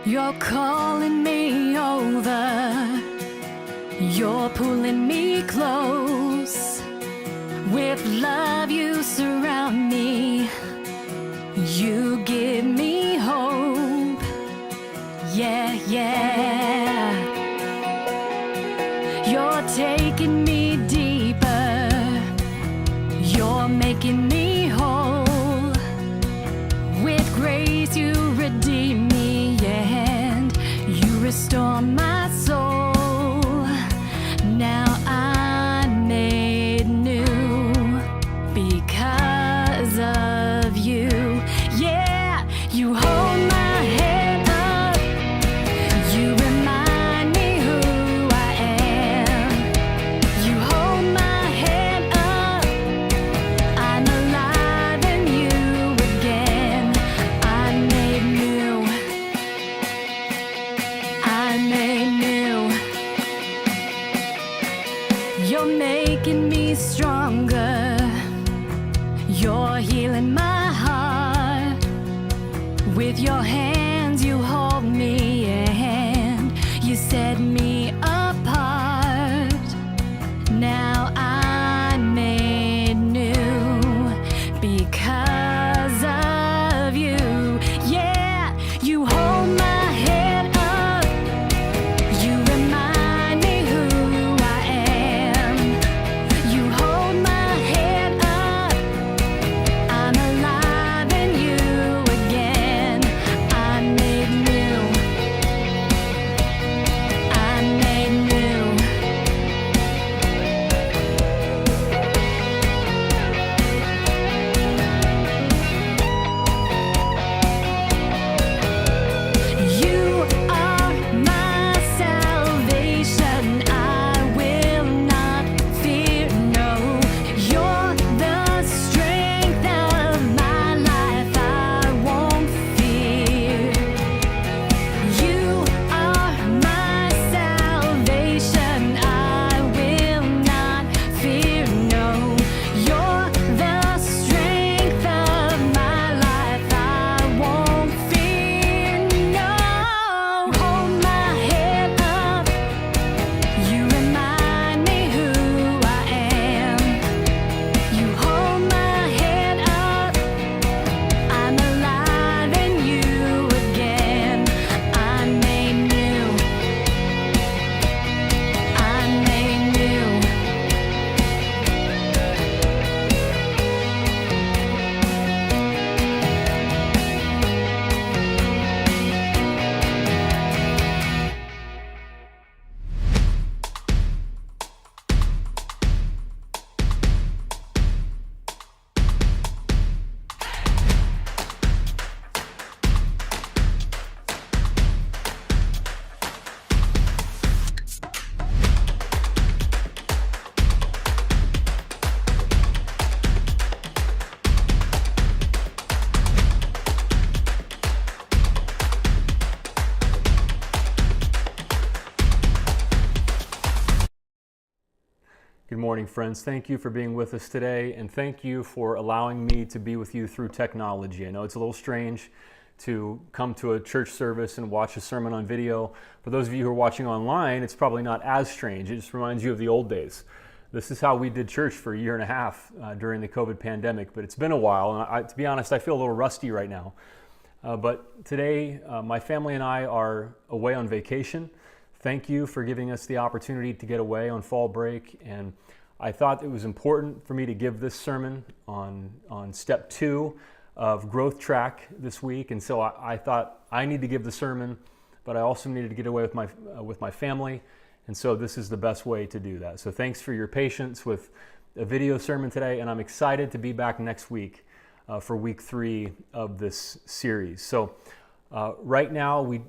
You're calling me over. You're pulling me close. With love you surround me. You give me hope. Yeah, yeah. You're taking me deeper. You're making me whole. With grace you redeem me, and you restore my soul. Now I'm made new because of you. Yeah, you hold my head up. You remind me who I am. You hold my head up. I'm alive in you again. I'm made new. I'm made new. You're making me stronger. You're healing my heart. With your hands you hold me and you set me apart. Now I'm made new because of you. Yeah, you hold my head up. You remind me who I am. You hold my head up. I'm alive in you again. I'm made new. I'm made new. You are my salvation. I will not fear, no. You're the strength of my life. I won't fear. You are my salvation. I will not fear, no. You're the strength of my life. I won't fear, no. Hold my head up. You remind me who I am. You hold my head up. I'm alive in you again. I'm made new. I'm made new. Good morning, friends. Thank you for being with us today, and thank you for allowing me to be with you through technology. I know it's a little strange to come to a church service and watch a sermon on video. For those of you who are watching online, it's probably not as strange. It just reminds you of the old days. This is how we did church for a year and a half during the COVID pandemic, but it's been a while, and to be honest, I feel a little rusty right now. But today, my family and I are away on vacation. Thank you for giving us the opportunity to get away on fall break, and I thought it was important for me to give this sermon on step 2 of Growth Track this week, and so I thought I need to give the sermon, but I also needed to get away with my family, and so this is the best way to do that. So thanks for your patience with a video sermon today, and I'm excited to be back next week for week 3 of this series. So right now we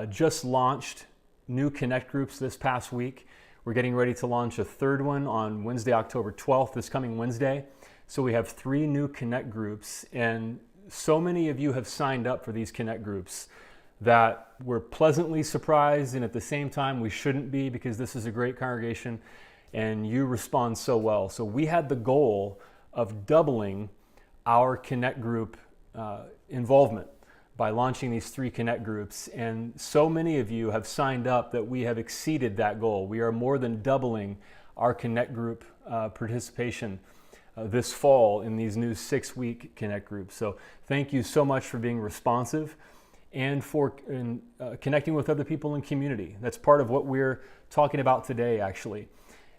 just launched new Connect groups this past week. We're getting ready to launch a third one on Wednesday, October 12th, this coming Wednesday. So we have 3 new Connect groups, and so many of you have signed up for these Connect groups that we're pleasantly surprised, and at the same time we shouldn't be, because this is a great congregation and you respond so well. So we had the goal of doubling our Connect group involvement by launching these 3 Connect groups. And so many of you have signed up that we have exceeded that goal. We are more than doubling our Connect group participation this fall in these new 6-week Connect groups. So thank you so much for being responsive and for connecting with other people in community. That's part of what we're talking about today, actually.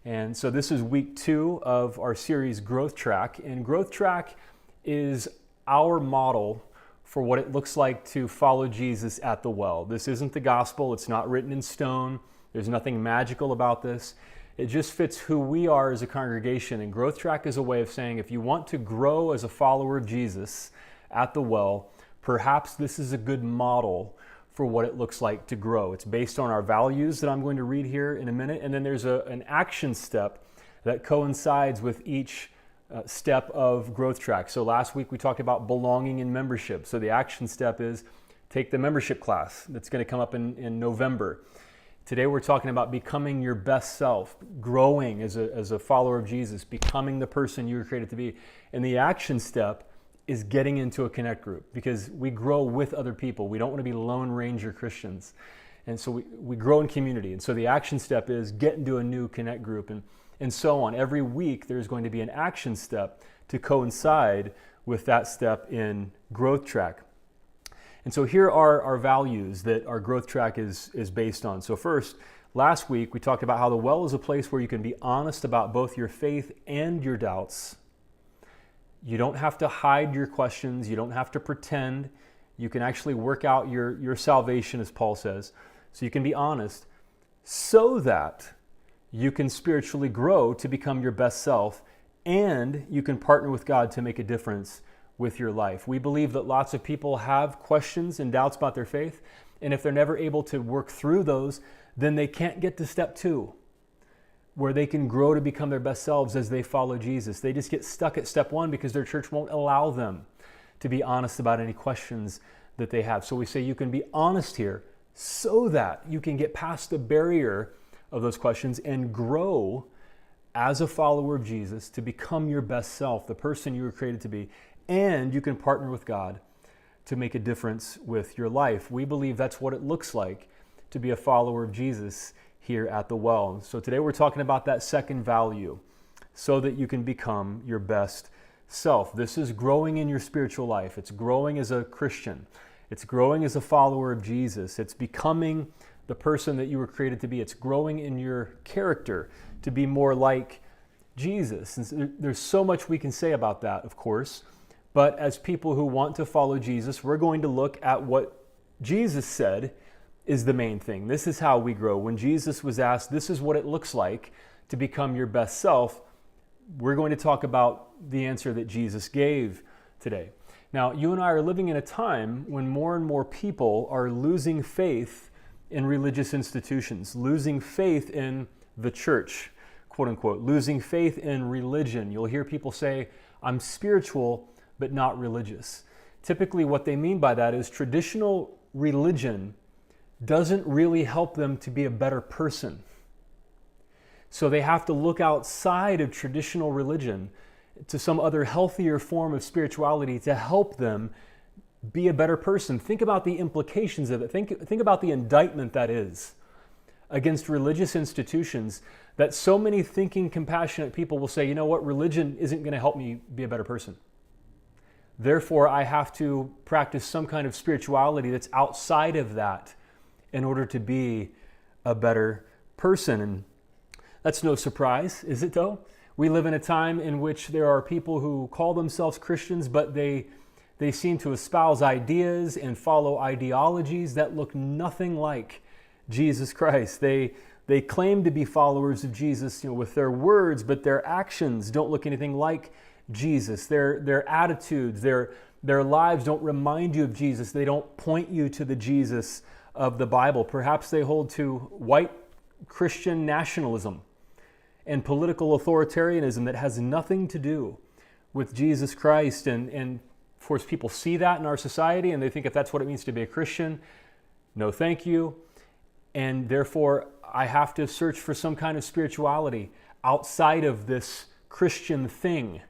And so this is week 2 of our series Growth Track. And Growth Track is our model for what it looks like to follow Jesus at the well. This isn't the gospel. It's not written in stone. There's nothing magical about this. It just fits who we are as a congregation. And Growth Track is a way of saying if you want to grow as a follower of Jesus at the well, perhaps this is a good model for what it looks like to grow. It's based on our values that I'm going to read here in a minute. And then there's an action step that coincides with each step of Growth Track. So last week we talked about belonging in membership. So the action step is take the membership class that's going to come up in November. Today we're talking about becoming your best self, growing as a follower of Jesus, becoming the person you were created to be. And the action step is getting into a Connect group because we grow with other people. We don't want to be Lone Ranger Christians. And so we grow in community. And so the action step is get into a new Connect group and so on. Every week there's going to be an action step to coincide with that step in Growth Track. And so here are our values that our Growth Track is based on. So first, last week we talked about how the well is a place where you can be honest about both your faith and your doubts. You don't have to hide your questions. You don't have to pretend. You can actually work out your salvation, as Paul says. So you can be honest so that you can spiritually grow to become your best self, and you can partner with God to make a difference with your life. We believe that lots of people have questions and doubts about their faith, and if they're never able to work through those, then they can't get to step 2, where they can grow to become their best selves as they follow Jesus. They just get stuck at step 1 because their church won't allow them to be honest about any questions that they have. So we say you can be honest here so that you can get past the barrier of those questions and grow as a follower of Jesus to become your best self, the person you were created to be. And you can partner with God to make a difference with your life. We believe that's what it looks like to be a follower of Jesus here at the well. So today we're talking about that second value, so that you can become your best self. This is growing in your spiritual life. It's growing as a Christian. It's growing as a follower of Jesus. It's becoming the person that you were created to be. It's growing in your character to be more like Jesus. And there's so much we can say about that, of course. But as people who want to follow Jesus, we're going to look at what Jesus said is the main thing. This is how we grow. When Jesus was asked, this is what it looks like to become your best self, we're going to talk about the answer that Jesus gave today. Now, you and I are living in a time when more and more people are losing faith in religious institutions, losing faith in the church, quote unquote, losing faith in religion. You'll hear people say, I'm spiritual, but not religious. Typically what they mean by that is traditional religion doesn't really help them to be a better person. So they have to look outside of traditional religion to some other healthier form of spirituality to help them be a better person. Think about the implications of it. Think about the indictment that is against religious institutions, that so many thinking, compassionate people will say, you know what, religion isn't going to help me be a better person. Therefore, I have to practice some kind of spirituality that's outside of that in order to be a better person. And that's no surprise, is it though? We live in a time in which there are people who call themselves Christians, but they seem to espouse ideas and follow ideologies that look nothing like Jesus Christ. They claim to be followers of Jesus, with their words, but their actions don't look anything like Jesus. Their attitudes, their lives don't remind you of Jesus. They don't point you to the Jesus of the Bible. Perhaps they hold to white Christian nationalism and political authoritarianism that has nothing to do with Jesus Christ. And of course, people see that in our society and they think if that's what it means to be a Christian, no thank you. And therefore, I have to search for some kind of spirituality outside of this Christian thing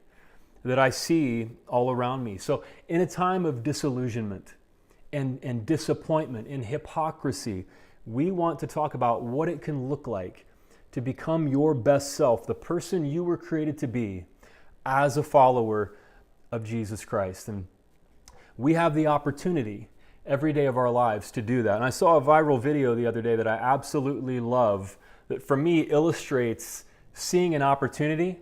that I see all around me. So in a time of disillusionment, and disappointment and hypocrisy. We want to talk about what it can look like to become your best self, the person you were created to be as a follower of Jesus Christ. And we have the opportunity every day of our lives to do that. And I saw a viral video the other day that I absolutely love, that for me illustrates seeing an opportunity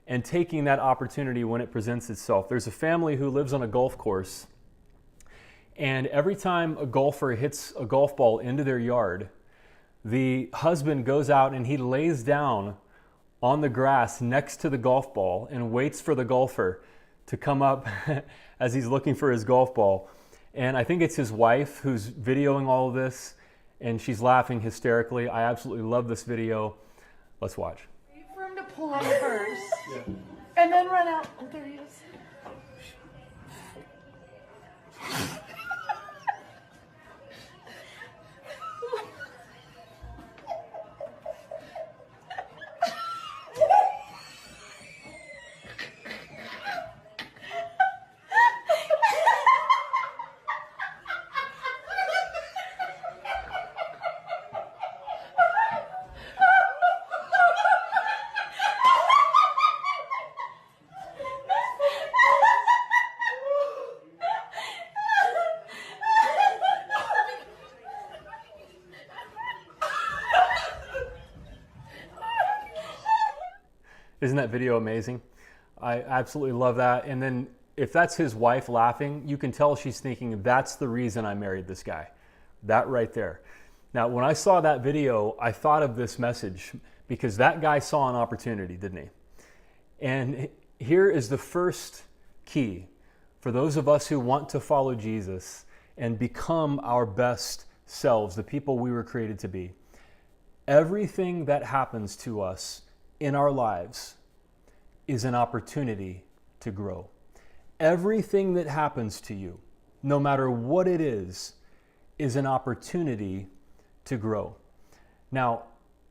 and taking that opportunity when it presents itself. There's a family who lives on a golf course, and every time a golfer hits a golf ball into their yard, the husband goes out and he lays down on the grass next to the golf ball and waits for the golfer to come up as he's looking for his golf ball. And I think it's his wife who's videoing all of this, and she's laughing hysterically. I absolutely love this video. Let's watch. Wait for him to pull out first, and then run out. Oh, there he is. Isn't that video amazing? I absolutely love that. And then if that's his wife laughing, you can tell she's thinking, that's the reason I married this guy. That right there. Now, when I saw that video, I thought of this message because that guy saw an opportunity, didn't he? And here is the first key for those of us who want to follow Jesus and become our best selves, the people we were created to be. Everything that happens to us in our lives is an opportunity to grow. Everything that happens to you, no matter what it is an opportunity to grow. Now,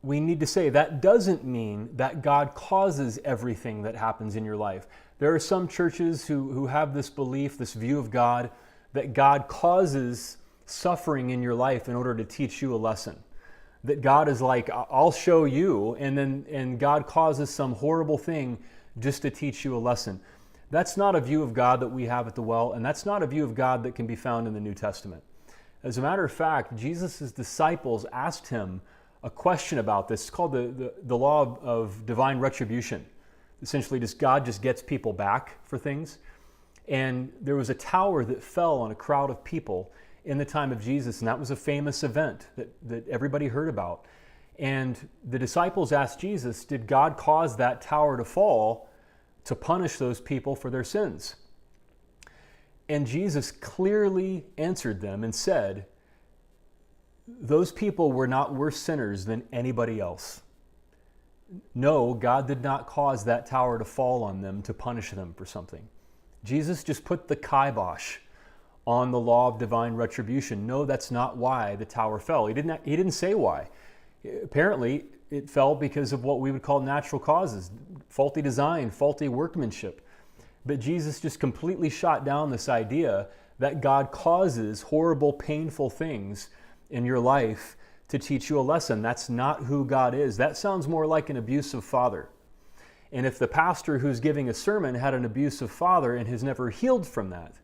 we need to say that doesn't mean that God causes everything that happens in your life. There are some churches who have this belief, this view of God, that God causes suffering in your life in order to teach you a lesson. That God is like, I'll show you, and God causes some horrible thing just to teach you a lesson. That's not a view of God that we have at the Well, and that's not a view of God that can be found in the New Testament. As a matter of fact, Jesus' disciples asked him a question about this. It's called the law of divine retribution. Essentially, God just gets people back for things. And there was a tower that fell on a crowd of people in the time of Jesus, and that was a famous event that everybody heard about. And the disciples asked Jesus, did God cause that tower to fall to punish those people for their sins? And Jesus clearly answered them and said, those people were not worse sinners than anybody else. No, God did not cause that tower to fall on them to punish them for something. Jesus just put the kibosh on the law of divine retribution. No, that's not why the tower fell. He didn't say why. Apparently, it fell because of what we would call natural causes, faulty design, faulty workmanship. But Jesus just completely shot down this idea that God causes horrible, painful things in your life to teach you a lesson. That's not who God is. That sounds more like an abusive father. And if the pastor who's giving a sermon had an abusive father and has never healed from that,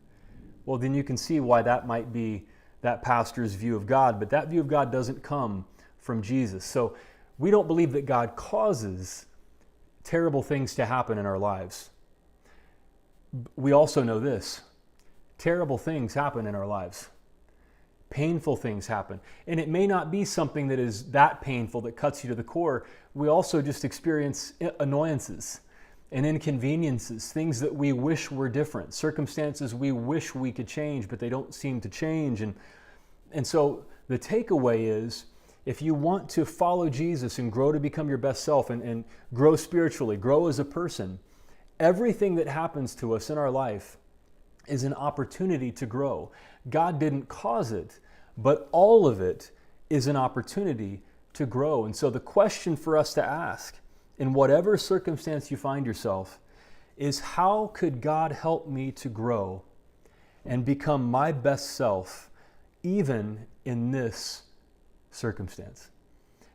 well, then you can see why that might be that pastor's view of God. But that view of God doesn't come from Jesus. So we don't believe that God causes terrible things to happen in our lives. We also know this: terrible things happen in our lives. Painful things happen. And it may not be something that is that painful that cuts you to the core. We also just experience annoyances and inconveniences, things that we wish were different, circumstances we wish we could change, but they don't seem to change. And so the takeaway is, if you want to follow Jesus and grow to become your best self and grow spiritually, grow as a person, everything that happens to us in our life is an opportunity to grow. God didn't cause it, but all of it is an opportunity to grow. And so the question for us to ask, in whatever circumstance you find yourself, is how could God help me to grow and become my best self even in this circumstance.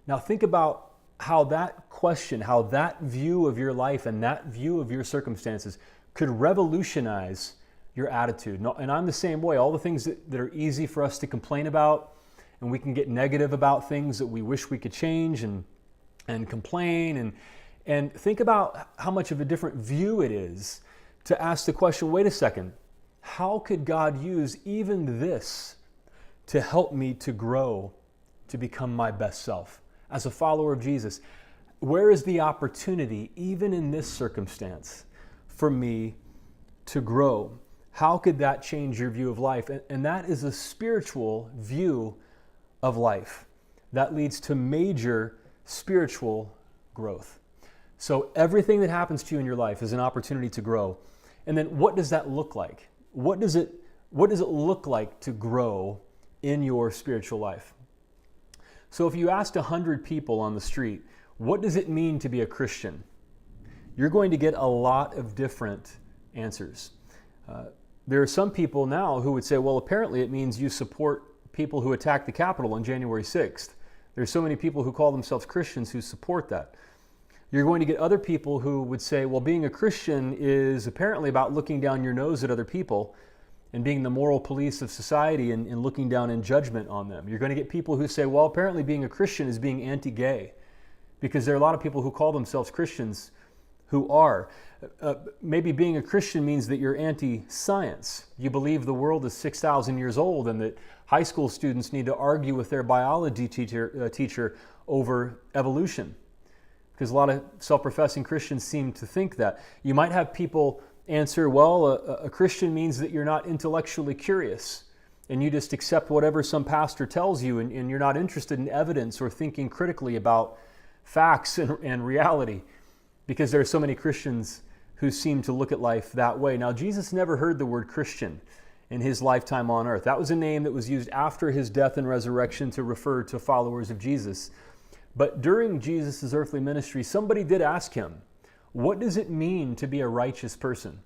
Now think about how that question, how that view of your life and that view of your circumstances could revolutionize your attitude. And I'm the same way. All the things that are easy for us to complain about, and we can get negative about things that we wish we could change and complain. And think about how much of a different view it is to ask the question, wait a second, how could God use even this to help me to grow, to become my best self? As a follower of Jesus, where is the opportunity, even in this circumstance, for me to grow? How could that change your view of life? And that is a spiritual view of life that leads to major spiritual growth. So everything that happens to you in your life is an opportunity to grow. And then what does that look like? What does it look like to grow in your spiritual life? So if you asked 100 people on the street, what does it mean to be a Christian? You're going to get a lot of different answers. There are some people now who would say, well, apparently it means you support people who attacked the Capitol on January 6th. There's so many people who call themselves Christians who support that. You're going to get other people who would say, well, being a Christian is apparently about looking down your nose at other people and being the moral police of society and looking down in judgment on them. You're going to get people who say, well, apparently being a Christian is being anti-gay, because there are a lot of people who call themselves Christians who are. Maybe being a Christian means that you're anti-science. You believe the world is 6,000 years old and that high school students need to argue with their biology teacher over evolution, because a lot of self-professing Christians seem to think that. You might have people answer, well, a Christian means that you're not intellectually curious and you just accept whatever some pastor tells you, and you're not interested in evidence or thinking critically about facts and reality, because there are so many Christians who seem to look at life that way. Now, Jesus never heard the word Christian in his lifetime on earth. That was a name that was used after his death and resurrection to refer to followers of Jesus. But during Jesus' earthly ministry, somebody did ask him, what does it mean to be a righteous person?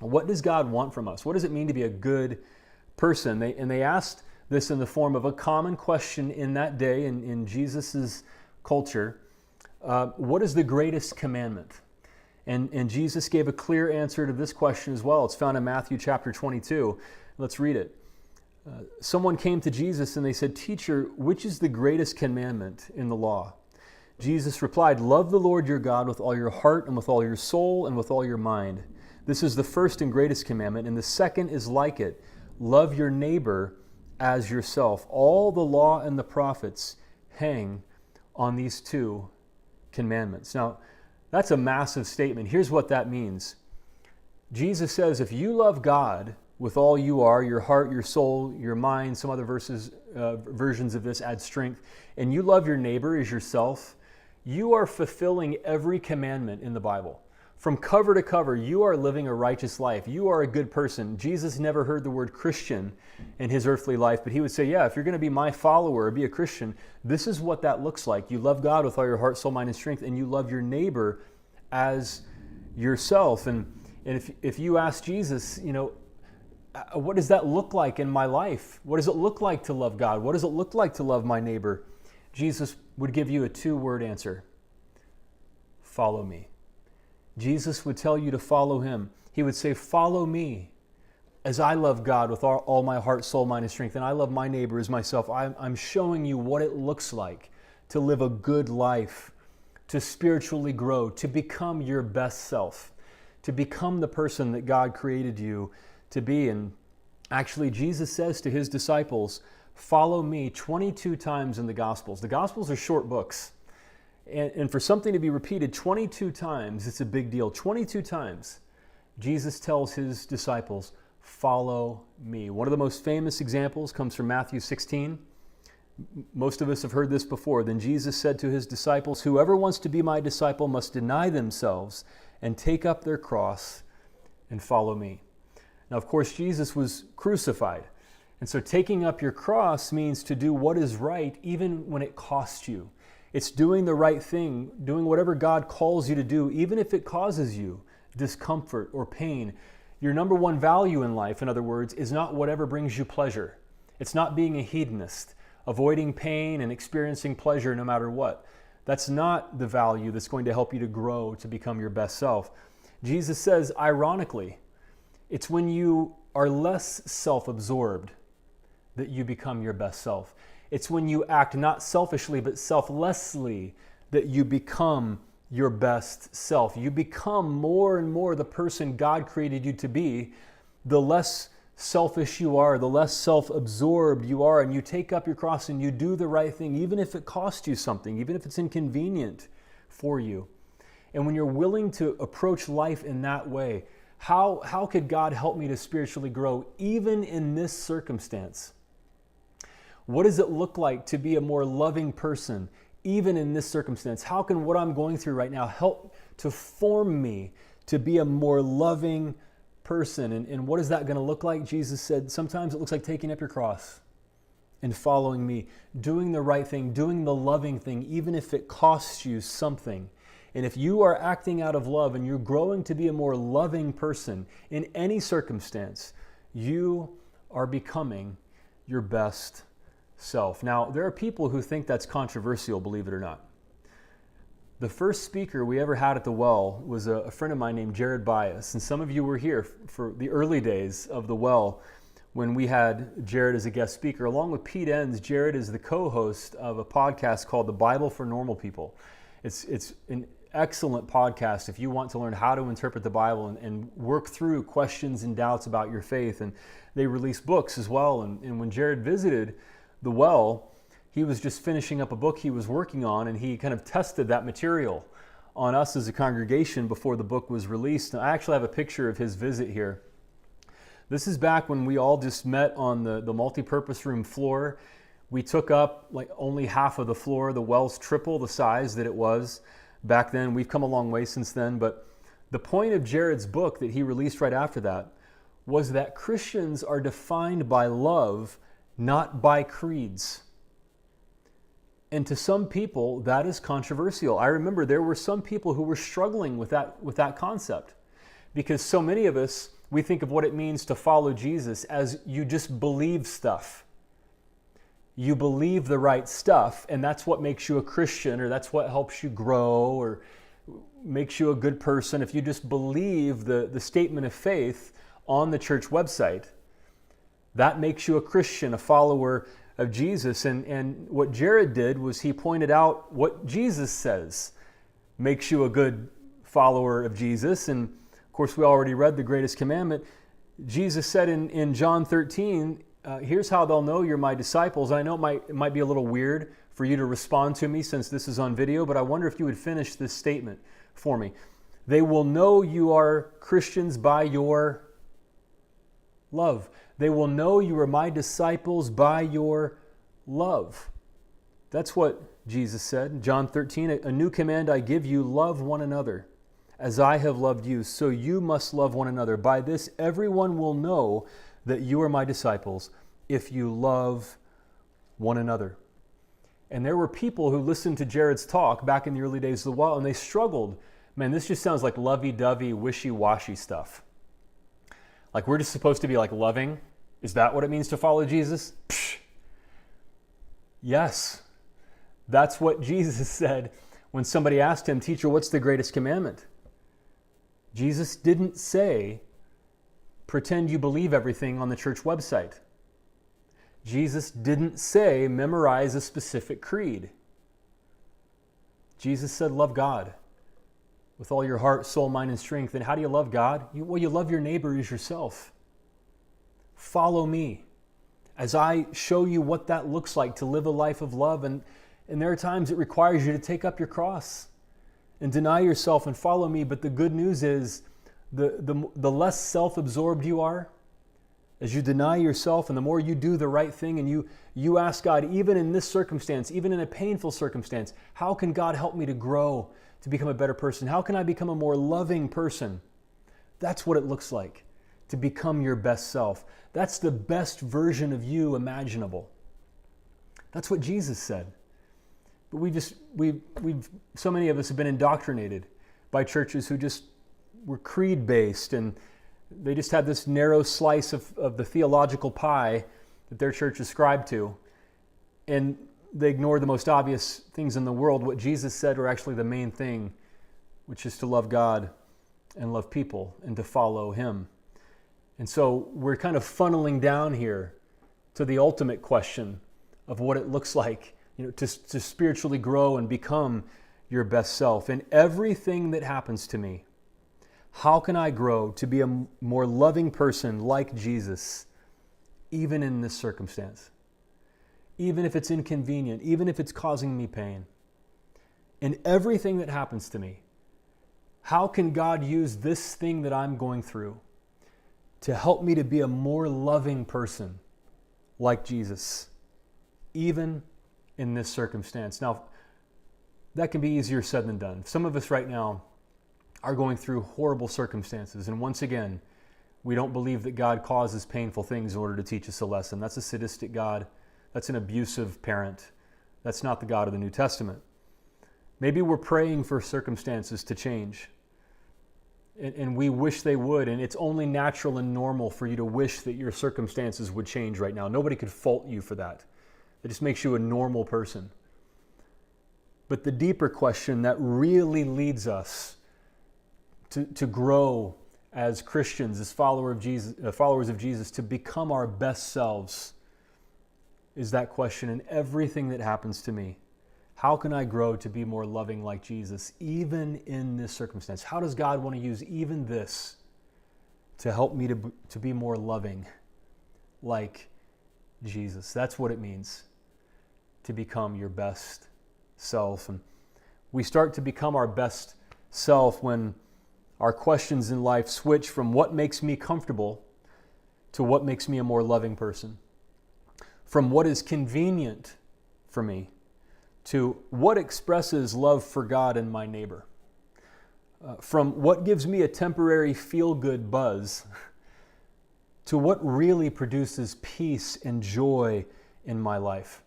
What does God want from us? What does it mean to be a good person? They asked this in the form of a common question in that day in Jesus' culture. What is the greatest commandment? And Jesus gave a clear answer to this question as well. It's found in Matthew chapter 22. Let's read it. Someone came to Jesus and they said, "Teacher, which is the greatest commandment in the law?" Jesus replied, "Love the Lord your God with all your heart and with all your soul and with all your mind. This is the first and greatest commandment, and the second is like it. Love your neighbor as yourself. All the law and the prophets hang on these two commandments." Now, that's a massive statement. Here's what that means. Jesus says, if you love God with all you are, your heart, your soul, your mind, some other versions of this add strength, and you love your neighbor as yourself, you are fulfilling every commandment in the Bible. From cover to cover, you are living a righteous life. You are a good person. Jesus never heard the word Christian in his earthly life, but he would say, yeah, if you're going to be my follower or be a Christian, this is what that looks like. You love God with all your heart, soul, mind, and strength, and you love your neighbor as yourself. And if you ask Jesus, what does that look like in my life? What does it look like to love God? What does it look like to love my neighbor? Jesus would give you a 2-word answer. Follow me. Jesus would tell you to follow him. He would say, follow me as I love God with all my heart, soul, mind, and strength, and I love my neighbor as myself. I'm showing you what it looks like to live a good life, to spiritually grow, to become your best self, to become the person that God created you to be. And actually, Jesus says to his disciples, follow me 22 times in the Gospels. The Gospels are short books. And for something to be repeated 22 times, it's a big deal. 22 times, Jesus tells his disciples, follow me. One of the most famous examples comes from Matthew 16. Most of us have heard this before. Then Jesus said to his disciples, whoever wants to be my disciple must deny themselves and take up their cross and follow me. Now, of course, Jesus was crucified. And so taking up your cross means to do what is right, even when it costs you. It's doing the right thing, doing whatever God calls you to do, even if it causes you discomfort or pain. Your number one value in life, in other words, is not whatever brings you pleasure. It's not being a hedonist, avoiding pain and experiencing pleasure no matter what. That's not the value that's going to help you to grow to become your best self. Jesus says, ironically, it's when you are less self-absorbed that you become your best self. It's when you act not selfishly but selflessly that you become your best self. You become more and more the person God created you to be. The less selfish you are, the less self-absorbed you are, and you take up your cross and you do the right thing, even if it costs you something, even if it's inconvenient for you. And when you're willing to approach life in that way, how could God help me to spiritually grow even in this circumstance? What does it look like to be a more loving person even in this circumstance? How can what I'm going through right now help to form me to be a more loving person? And what is that going to look like? Jesus said, sometimes it looks like taking up your cross and following me, doing the right thing, doing the loving thing, even if it costs you something. And if you are acting out of love and you're growing to be a more loving person in any circumstance, you are becoming your best self. Now, there are people who think that's controversial, believe it or not. The first speaker we ever had at the Well was a friend of mine named Jared Bias. And some of you were here for the early days of the Well when we had Jared as a guest speaker. Along with Pete Enns, Jared is the co-host of a podcast called The Bible for Normal People. It's an excellent podcast if you want to learn how to interpret the Bible and work through questions and doubts about your faith. And they release books as well. And when Jared visited the Well, he was just finishing up a book he was working on, and he kind of tested that material on us as a congregation before the book was released. And I actually have a picture of his visit here. This is back when we all just met on the multi-purpose room floor. We took up like only half of the floor. The Well's triple the size that it was back then. We've come a long way since then, but the point of Jared's book that he released right after that was that Christians are defined by love, not by creeds. And to some people, that is controversial. I remember there were some people who were struggling with that concept, because so many of us, we think of what it means to follow Jesus as you just believe stuff. You believe the right stuff, and that's what makes you a Christian, or that's what helps you grow, or makes you a good person. If you just believe the statement of faith on the church website, that makes you a Christian, a follower of Jesus. And what Jared did was he pointed out what Jesus says makes you a good follower of Jesus. And of course, we already read the greatest commandment. Jesus said in John 13, here's how they'll know you're my disciples. I know it might be a little weird for you to respond to me since this is on video, but I wonder if you would finish this statement for me. They will know you are Christians by your love. They will know you are my disciples by your love. That's what Jesus said in John 13. A new command I give you, love one another. As I have loved you, so you must love one another. By this, everyone will know that you are my disciples if you love one another. And there were people who listened to Jared's talk back in the early days of the Well, and they struggled. Man, this just sounds like lovey-dovey, wishy-washy stuff. Like we're just supposed to be like loving. Is that what it means to follow Jesus? Psh. Yes. That's what Jesus said when somebody asked him, Teacher, what's the greatest commandment? Jesus didn't say, pretend you believe everything on the church website. Jesus didn't say, memorize a specific creed. Jesus said, love God with all your heart, soul, mind, and strength. And how do you love God? You love your neighbor as yourself. Follow me as I show you what that looks like to live a life of love. And there are times it requires you to take up your cross and deny yourself and follow me. But the good news is the less self-absorbed you are, as you deny yourself and the more you do the right thing and you ask God, even in this circumstance, even in a painful circumstance, how can God help me to grow, to become a better person? How can I become a more loving person? That's what it looks like to become your best self. That's the best version of you imaginable. That's what Jesus said. But so many of us have been indoctrinated by churches who just were creed-based, and they just had this narrow slice of the theological pie that their church ascribed to, and they ignore the most obvious things in the world. What Jesus said are actually the main thing, which is to love God and love people and to follow Him. And so we're kind of funneling down here to the ultimate question of what it looks like, to spiritually grow and become your best self. In everything that happens to me, how can I grow to be a more loving person like Jesus, even in this circumstance? Even if it's inconvenient, even if it's causing me pain. In everything that happens to me, how can God use this thing that I'm going through to help me to be a more loving person like Jesus, even in this circumstance? Now, that can be easier said than done. Some of us right now are going through horrible circumstances, and once again, we don't believe that God causes painful things in order to teach us a lesson. That's a sadistic God. That's an abusive parent. That's not the God of the New Testament. Maybe we're praying for circumstances to change, and we wish they would, and it's only natural and normal for you to wish that your circumstances would change right now. Nobody could fault you for that. It just makes you a normal person. But the deeper question that really leads us to grow as Christians, as followers of Jesus, to become our best selves, is that question in everything that happens to me. How can I grow to be more loving like Jesus, even in this circumstance? How does God want to use even this to help me to be more loving like Jesus? That's what it means to become your best self. And we start to become our best self when our questions in life switch from what makes me comfortable to what makes me a more loving person. From what is convenient for me to what expresses love for God and my neighbor. From what gives me a temporary feel-good buzz to what really produces peace and joy in my life.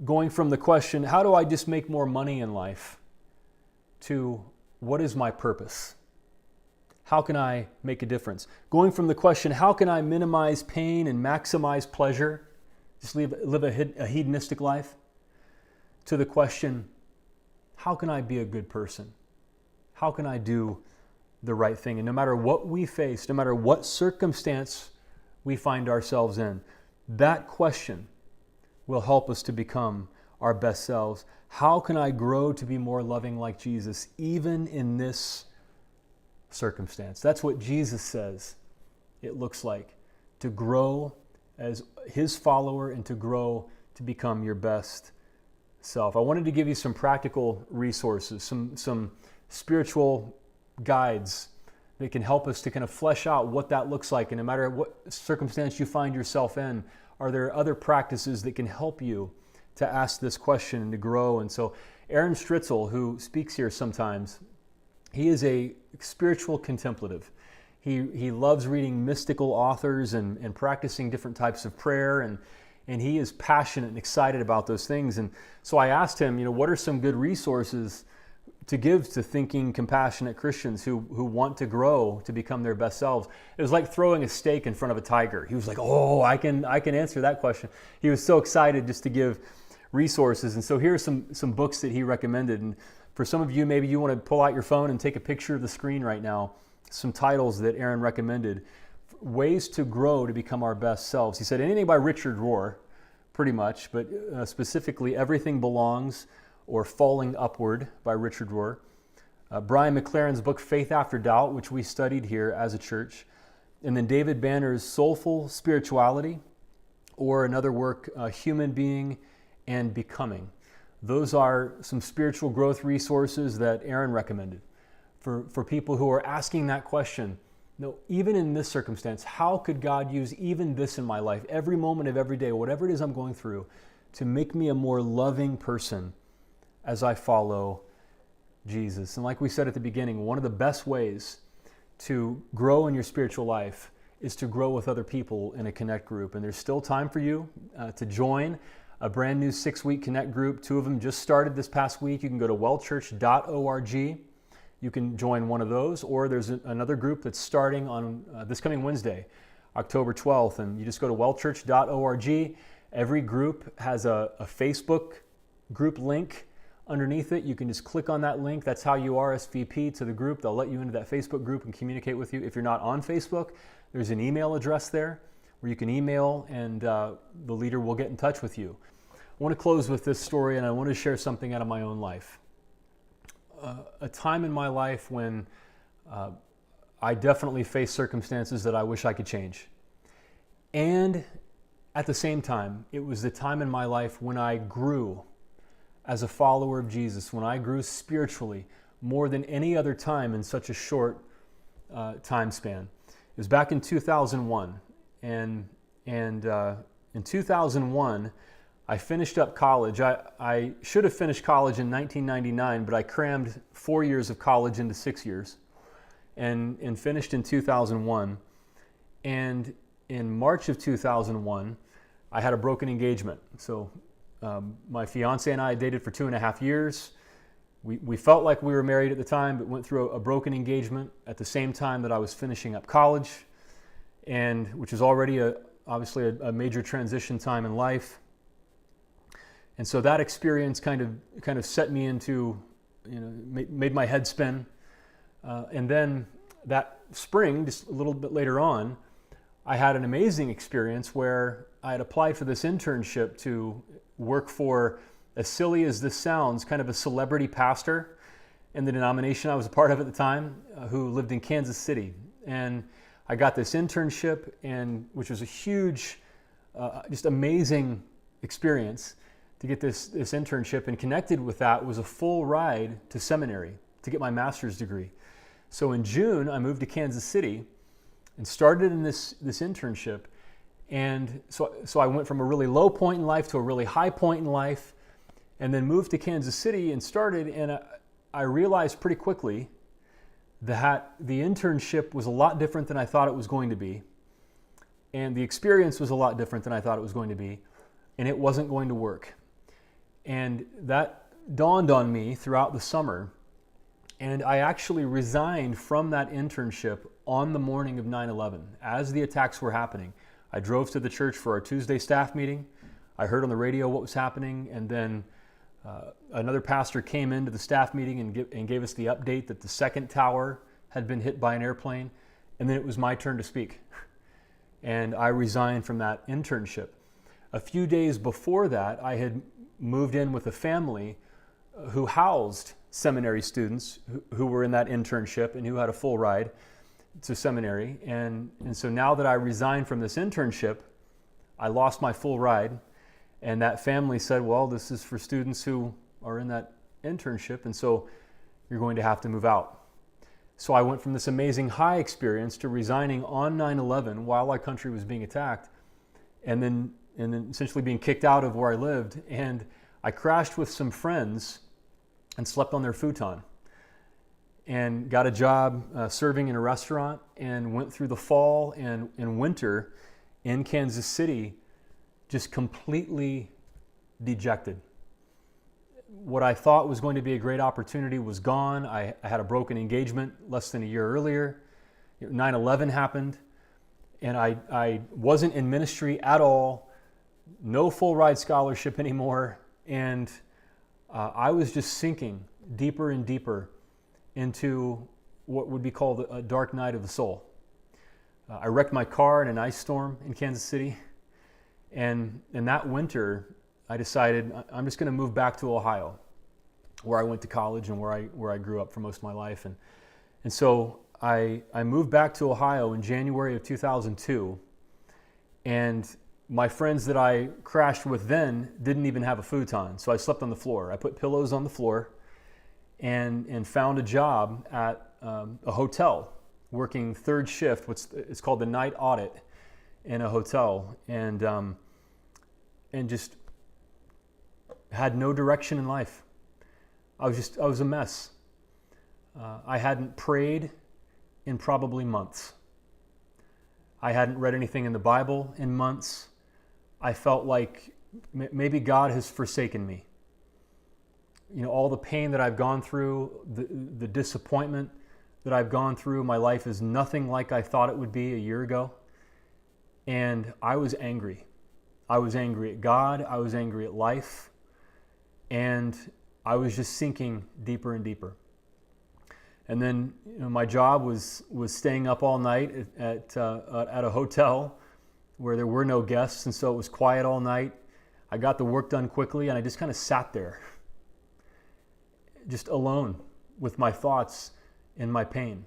Going from the question, how do I just make more money in life, to what is my purpose? How can I make a difference? Going from the question, how can I minimize pain and maximize pleasure, just live a hedonistic life, to the question, how can I be a good person? How can I do the right thing? And no matter what we face, no matter what circumstance we find ourselves in, that question will help us to become our best selves. How can I grow to be more loving like Jesus, even in this circumstance? That's what Jesus says it looks like to grow as His follower and to grow to become your best self. I wanted to give you some practical resources, some spiritual guides that can help us to kind of flesh out what that looks like. And no matter what circumstance you find yourself in, are there other practices that can help you to ask this question and to grow? And so Aaron Stritzel, who speaks here sometimes, he is a spiritual contemplative. He loves reading mystical authors and practicing different types of prayer, and he is passionate and excited about those things. And so I asked him, what are some good resources to give to thinking, compassionate Christians who want to grow to become their best selves? It was like throwing a steak in front of a tiger. He was like, oh, I can answer that question. He was so excited just to give resources. And so here are some books that he recommended. And for some of you, maybe you want to pull out your phone and take a picture of the screen right now, some titles that Aaron recommended, ways to grow to become our best selves. He said anything by Richard Rohr, pretty much, but specifically Everything Belongs, or Falling Upward by Richard Rohr. Brian McLaren's book, Faith After Doubt, which we studied here as a church. And then David Banner's Soulful Spirituality, or another work, Human Being and Becoming. Those are some spiritual growth resources that Aaron recommended for people who are asking that question. Even in this circumstance, how could God use even this in my life, every moment of every day, whatever it is I'm going through, to make me a more loving person as I follow Jesus? And like we said at the beginning, one of the best ways to grow in your spiritual life is to grow with other people in a Connect group. And there's still time for you to join a brand new 6-week Connect group. 2 of them just started this past week. You can go to wellchurch.org. You can join one of those, or there's another group that's starting on this coming Wednesday, October 12th. And you just go to wellchurch.org. Every group has a Facebook group link underneath it. You can just click on that link. That's how you RSVP to the group. They'll let you into that Facebook group and communicate with you. If you're not on Facebook, there's an email address there where you can email, and the leader will get in touch with you. I want to close with this story, and I want to share something out of my own life. A time in my life when I definitely faced circumstances that I wish I could change. And at the same time, it was the time in my life when I grew as a follower of Jesus, when I grew spiritually more than any other time in such a short time span. It was back in 2001. And in 2001, I finished up college. I should have finished college in 1999, but I crammed 4 years of college into 6 years and finished in 2001. And in March of 2001, I had a broken engagement. So my fiance and I dated for 2.5 years. We felt like we were married at the time, but went through a broken engagement at the same time that I was finishing up college, and which is already obviously a major transition time in life. And so that experience kind of set me into, made my head spin. And then that spring, just a little bit later on, I had an amazing experience where I had applied for this internship to work for, as silly as this sounds, kind of a celebrity pastor in the denomination I was a part of at the time, who lived in Kansas City. And I got this internship, which was a huge, just amazing experience to get this internship, and connected with that was a full ride to seminary to get my master's degree. So in June, I moved to Kansas City and started in this internship. And so I went from a really low point in life to a really high point in life, and then moved to Kansas City and started. And I realized pretty quickly that the internship was a lot different than I thought it was going to be. And the experience was a lot different than I thought it was going to be. And it wasn't going to work. And that dawned on me throughout the summer. And I actually resigned from that internship on the morning of 9/11, as the attacks were happening. I drove to the church for our Tuesday staff meeting. I heard on the radio what was happening, and then another pastor came into the staff meeting and gave us the update that the second tower had been hit by an airplane, and then it was my turn to speak. And I resigned from that internship. A few days before that, I had moved in with a family who housed seminary students who were in that internship and who had a full ride to seminary. And so now that I resigned from this internship, I lost my full ride. And that family said, well, this is for students who are in that internship, and so you're going to have to move out. So I went from this amazing high experience to resigning on 9/11 while our country was being attacked, and then essentially being kicked out of where I lived. And I crashed with some friends and slept on their futon, and got a job serving in a restaurant, and went through the fall and winter in Kansas City just completely dejected. What I thought was going to be a great opportunity was gone. I had a broken engagement less than a year earlier. 9/11 happened, and I wasn't in ministry at all, no full ride scholarship anymore, and I was just sinking deeper and deeper into what would be called a dark night of the soul. I wrecked my car in an ice storm in Kansas City, and in that winter, I decided I'm just going to move back to Ohio, where I went to college and where I grew up for most of my life. And so I moved back to Ohio in January of 2002, and my friends that I crashed with then didn't even have a futon, so I slept on the floor. I put pillows on the floor and found a job at a hotel, working third shift. It's called the night audit in a hotel, and just had no direction in life. I was a mess. I hadn't prayed in probably months. I hadn't read anything in the Bible in months. I felt like maybe God has forsaken me. All the pain that I've gone through, the disappointment that I've gone through, my life is nothing like I thought it would be a year ago. and I was angry. I was angry at God, I was angry at life, and I was just sinking deeper and deeper. And then my job was staying up all night at a hotel where there were no guests, and so it was quiet all night. I got the work done quickly, and I just kind of sat there, just alone with my thoughts and my pain.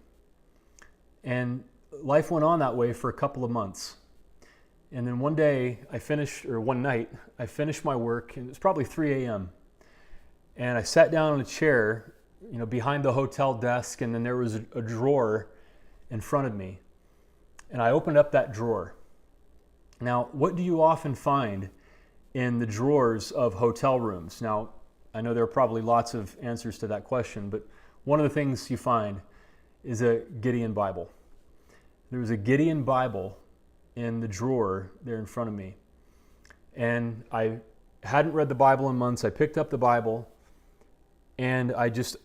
And life went on that way for a couple of months. And then one night, I finished my work, and it was probably 3 a.m. And I sat down in a chair, behind the hotel desk, and then there was a drawer in front of me. And I opened up that drawer. Now, what do you often find in the drawers of hotel rooms? Now, I know there are probably lots of answers to that question, but one of the things you find is a Gideon Bible. There was a Gideon Bible in the drawer there in front of me. And I hadn't read the Bible in months. I picked up the Bible and I just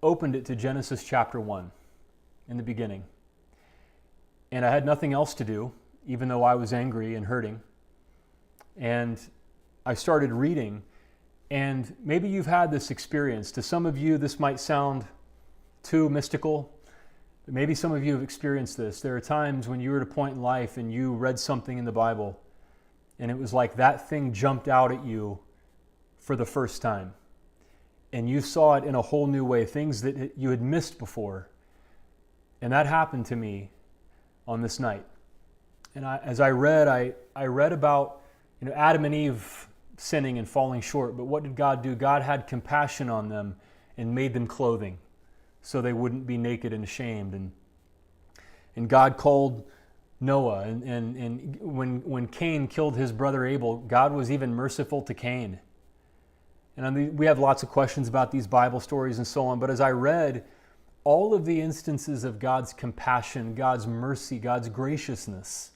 opened it to Genesis chapter 1 in the beginning. And I had nothing else to do, even though I was angry and hurting. And I started reading. And maybe you've had this experience. To some of you, this might sound too mystical. Maybe some of you have experienced this. There are times when you were at a point in life and you read something in the Bible, and it was like that thing jumped out at you for the first time. And you saw it in a whole new way, things that you had missed before. And that happened to me on this night. And as I read, I read about Adam and Eve sinning and falling short. But what did God do? God had compassion on them and made them clothing so they wouldn't be naked and ashamed. And God called Noah. And when Cain killed his brother Abel, God was even merciful to Cain. And we have lots of questions about these Bible stories and so on. But as I read, all of the instances of God's compassion, God's mercy, God's graciousness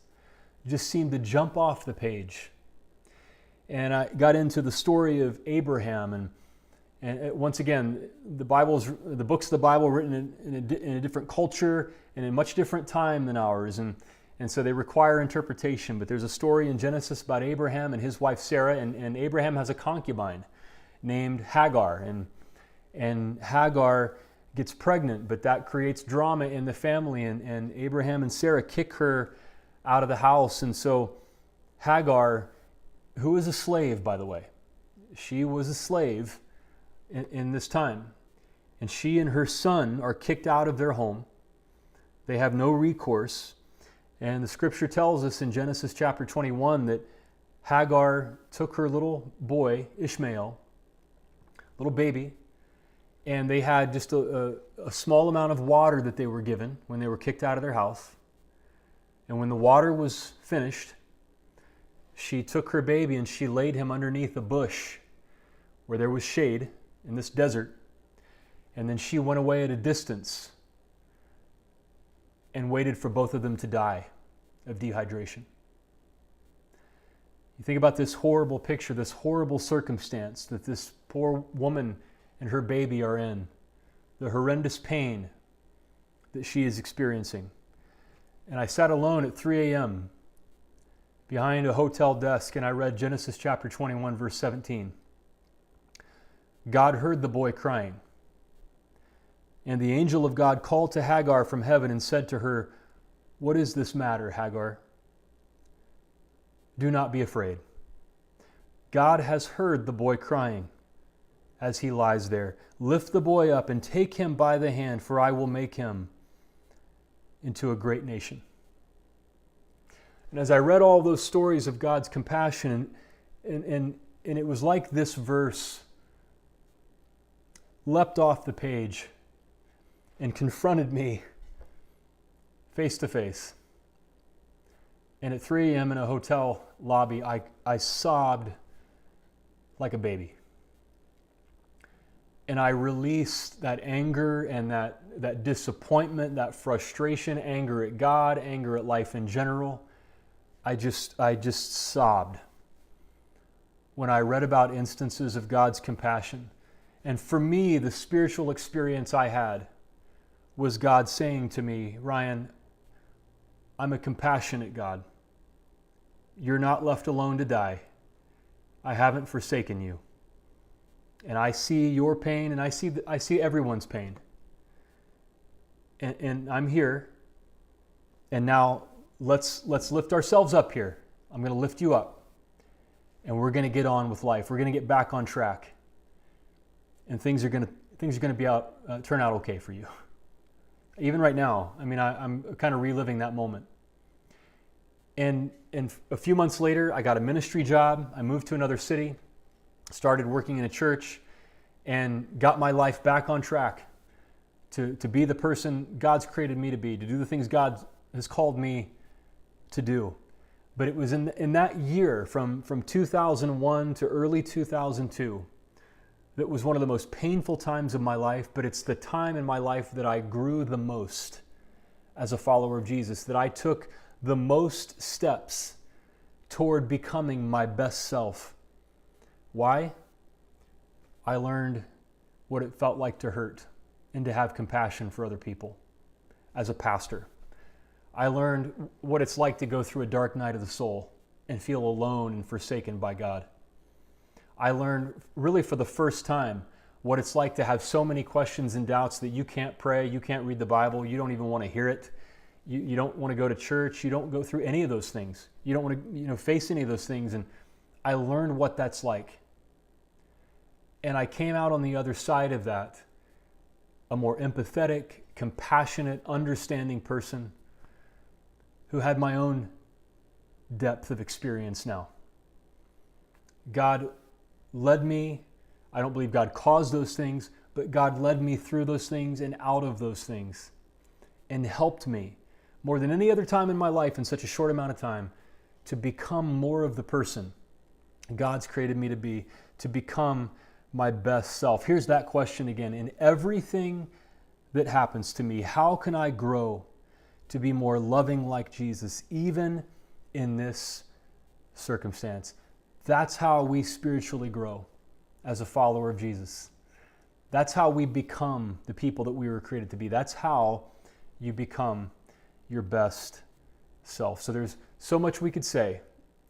just seemed to jump off the page. And I got into the story of Abraham. And once again, the books of the Bible written in a different culture and in a much different time than ours. And so they require interpretation. But there's a story in Genesis about Abraham and his wife Sarah. And Abraham has a concubine named Hagar. And Hagar gets pregnant, but that creates drama in the family. And Abraham and Sarah kick her out of the house. And so Hagar, who is a slave, by the way, she was a slave in this time. And she and her son are kicked out of their home. They have no recourse. And the scripture tells us in Genesis chapter 21 that Hagar took her little boy, Ishmael, little baby, and they had just a small amount of water that they were given when they were kicked out of their house. And when the water was finished, she took her baby and she laid him underneath a bush where there was shade in this desert. And then she went away at a distance and waited for both of them to die of dehydration. You think about this horrible picture, this horrible circumstance that this poor woman and her baby are in, the horrendous pain that she is experiencing. And I sat alone at 3 a.m. behind a hotel desk and I read Genesis chapter 21, verse 17. God heard the boy crying. And the angel of God called to Hagar from heaven and said to her, "What is this matter, Hagar? Do not be afraid. God has heard the boy crying as he lies there. Lift the boy up and take him by the hand, for I will make him into a great nation." And as I read all those stories of God's compassion, and it was like this verse leapt off the page and confronted me face to face. And at 3 a.m. in a hotel lobby, I sobbed like a baby. And I released that anger and that disappointment, that frustration, anger at God, anger at life in general. I just sobbed when I read about instances of God's compassion. And for me, the spiritual experience I had was God saying to me, "Ryan, I'm a compassionate God. you're not left alone to die. I haven't forsaken you. And I see your pain, and I see everyone's pain. And I'm here. And now let's lift ourselves up here. I'm going to lift you up. And we're going to get on with life. We're going to get back on track. And things are going to turn out okay for you. Even right now, I mean, I'm kind of reliving that moment. And a few months later, I got a ministry job. I moved to another city, started working in a church, and got my life back on track to be the person God's created me to be, to do the things God has called me to do. But it was in that year, from 2001 to early 2002, that was one of the most painful times of my life, but it's the time in my life that I grew the most as a follower of Jesus, that I took the most steps toward becoming my best self. Why? I learned what it felt like to hurt and to have compassion for other people as a pastor. I learned what it's like to go through a dark night of the soul and feel alone and forsaken by God. I learned really for the first time what it's like to have so many questions and doubts that you can't pray, you can't read the Bible, you don't even want to hear it. You don't want to go to church. You don't go through any of those things. You don't want to face any of those things. And I learned what that's like. And I came out on the other side of that, a more empathetic, compassionate, understanding person who had my own depth of experience now. God led me. I don't believe God caused those things, but God led me through those things and out of those things and helped me more than any other time in my life in such a short amount of time to become more of the person God's created me to be, to become my best self. Here's that question again. In everything that happens to me, how can I grow to be more loving like Jesus, even in this circumstance? That's how we spiritually grow as a follower of Jesus. That's how we become the people that we were created to be. That's how you become your best self. So there's so much we could say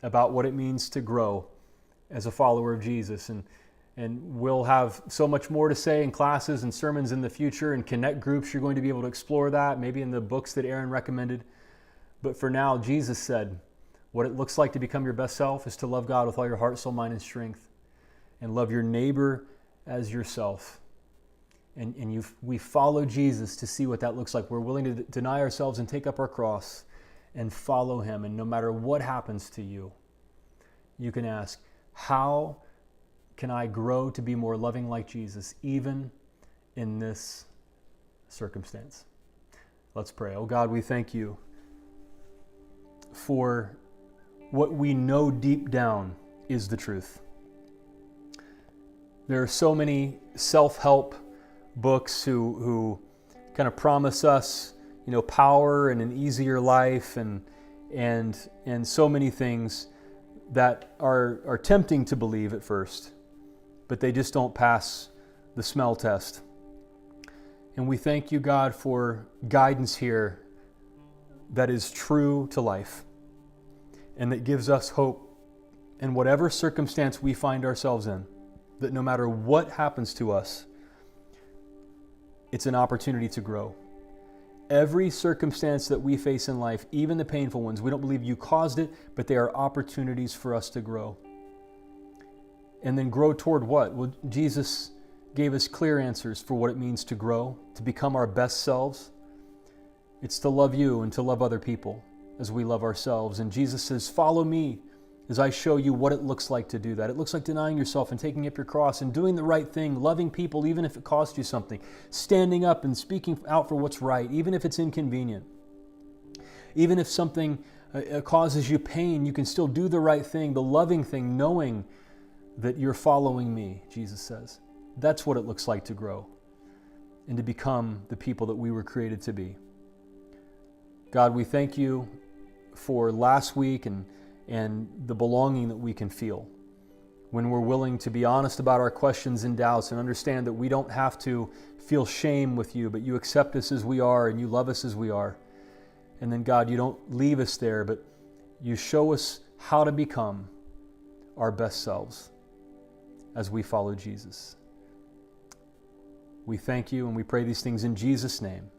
about what it means to grow as a follower of Jesus. And we'll have so much more to say in classes and sermons in the future, and connect groups. You're going to be able to explore that, maybe in the books that Aaron recommended. But for now, Jesus said, what it looks like to become your best self is to love God with all your heart, soul, mind, and strength, and love your neighbor as yourself. And we follow Jesus to see what that looks like. We're willing to deny ourselves and take up our cross and follow him. And no matter what happens to you, you can ask, how can I grow to be more loving like Jesus, even in this circumstance? Let's pray. Oh God, we thank you for what we know deep down is the truth. There are so many self-help books who kind of promise us, power and an easier life and so many things that are tempting to believe at first, but they just don't pass the smell test. And we thank you, God, for guidance here that is true to life and that gives us hope in whatever circumstance we find ourselves in, that no matter what happens to us, it's an opportunity to grow. Every circumstance that we face in life, even the painful ones, we don't believe you caused it, but they are opportunities for us to grow. And then grow toward what? Well, Jesus gave us clear answers for what it means to grow, to become our best selves. It's to love you and to love other people as we love ourselves. And Jesus says, follow me as I show you what it looks like to do that. It looks like denying yourself and taking up your cross and doing the right thing, loving people even if it costs you something, standing up and speaking out for what's right, even if it's inconvenient. Even if something causes you pain, you can still do the right thing, the loving thing, knowing that you're following me, Jesus says. That's what it looks like to grow and to become the people that we were created to be. God, we thank you for last week and the belonging that we can feel when we're willing to be honest about our questions and doubts and understand that we don't have to feel shame with you, but you accept us as we are and you love us as we are. And then God, you don't leave us there, but you show us how to become our best selves as we follow Jesus. We thank you and we pray these things in Jesus' name.